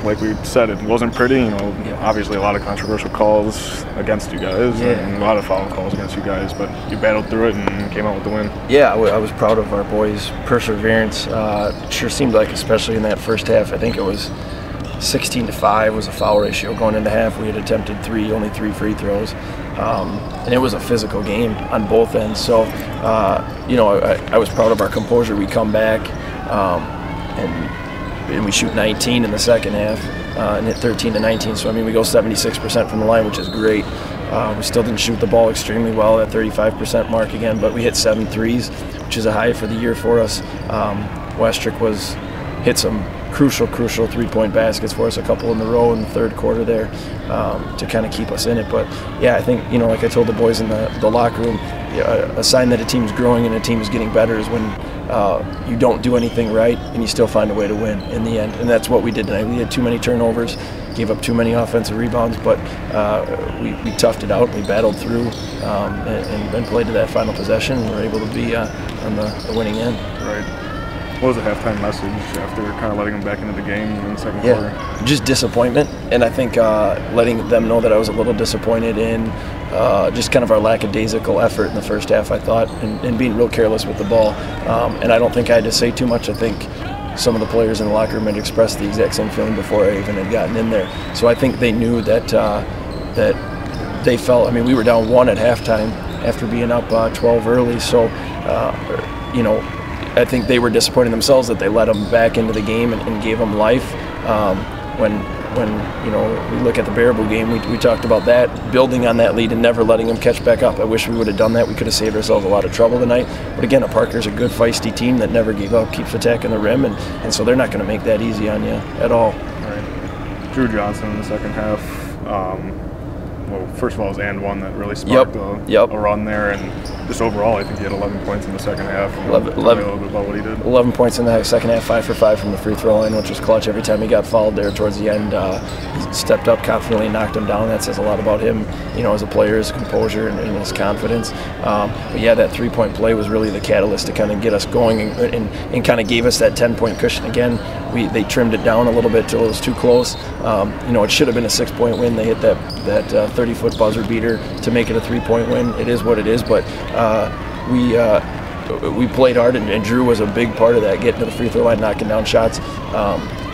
like we said, it wasn't pretty. You know, obviously a lot of controversial calls against you guys, and a lot of foul calls against you guys. But you battled through it and came out with the win. Yeah, I was proud of our boys' perseverance. Sure seemed like, especially in that first half, I think it was 16-5 was a foul ratio going into half. We had attempted only three free throws, and it was a physical game on both ends. So, you know, I was proud of our composure. We come back, and we shoot 19 in the second half, and hit 13-19. So I mean, we go 76% from the line, which is great. We still didn't shoot the ball extremely well at 35% mark again, but we hit 7 threes, which is a high for the year for us. Westrick hit some crucial three-point baskets for us, a couple in the row in the third quarter there, to kind of keep us in it. But yeah, I think, you know, like I told the boys in the locker room, a sign that a team's growing and a team is getting better is when you don't do anything right and you still find a way to win in the end. And that's what we did tonight. We had too many turnovers, gave up too many offensive rebounds, but we toughed it out. We battled through and played to that final possession, and were able to be on the winning end. Right. What was the halftime message after kind of letting them back into the game in the second quarter? Just disappointment, and I think letting them know that I was a little disappointed in just kind of our lackadaisical effort in the first half, I thought, and being real careless with the ball. And I don't think I had to say too much. I think some of the players in the locker room had expressed the exact same feeling before I even had gotten in there. So I think they knew that they felt, I mean, we were down 1 at halftime after being up 12 early, so, you know, I think they were disappointed themselves that they let them back into the game and gave them life. When you know, we look at the Baraboo game, we talked about that, building on that lead and never letting them catch back up. I wish we would have done that. We could have saved ourselves a lot of trouble tonight. But again, Parker's a good, feisty team that never gave up, keeps attacking the rim, and so they're not going to make that easy on you at all. Right. Drew Johnson in the second half. Well, first of all, it was and one that really sparked a run there, and just overall, I think he had 11 points in the second half. 11 a little bit about what he did. 11 points in the second half, 5 for 5 from the free throw line, which was clutch. Every time he got fouled there towards the end, he stepped up confidently and knocked him down. That says a lot about him, you know, as a player, his composure and his confidence. But yeah, that three-point play was really the catalyst to kind of get us going and kind of gave us that 10-point cushion again. They trimmed it down a little bit till it was too close. You know, it should have been a 6-point win. They hit that 30-foot buzzer beater to make it a 3-point win. It is what it is, but we played hard, and Drew was a big part of that, getting to the free throw line, knocking down shots.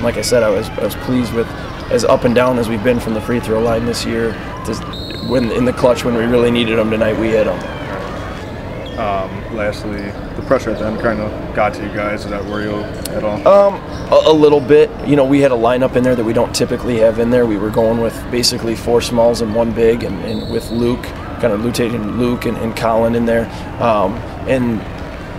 Like I said, I was pleased with as up and down as we've been from the free throw line this year. When in the clutch, when we really needed them tonight, we hit them. Lastly, the pressure at the end kind of got to you guys. Did that worry you at all? A little bit. You know, we had a lineup in there that we don't typically have in there. We were going with basically 4 smalls and 1 big, and with Luke, kind of rotating Luke and Colin in there.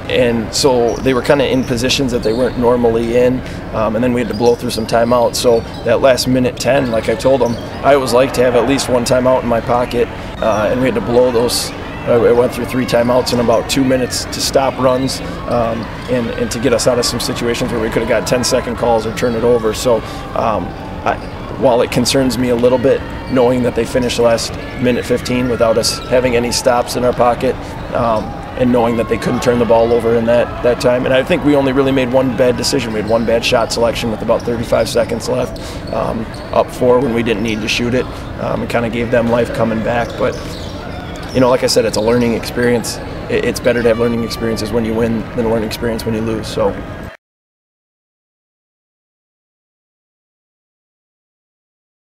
And so they were kind of in positions that they weren't normally in, and then we had to blow through some timeouts. So that last minute 10, like I told them, I always like to have at least 1 timeout in my pocket, and we had to blow those. I went through 3 timeouts in about 2 minutes to stop runs and to get us out of some situations where we could have got 10-second calls or turn it over. So while it concerns me a little bit knowing that they finished the last minute 15 without us having any stops in our pocket, and knowing that they couldn't turn the ball over in that time. And I think we only really made 1 bad decision. We had 1 bad shot selection with about 35 seconds left, up 4 when we didn't need to shoot it, and kind of gave them life coming back. But you know, like I said, it's a learning experience. It's better to have learning experiences when you win than a learning experience when you lose. So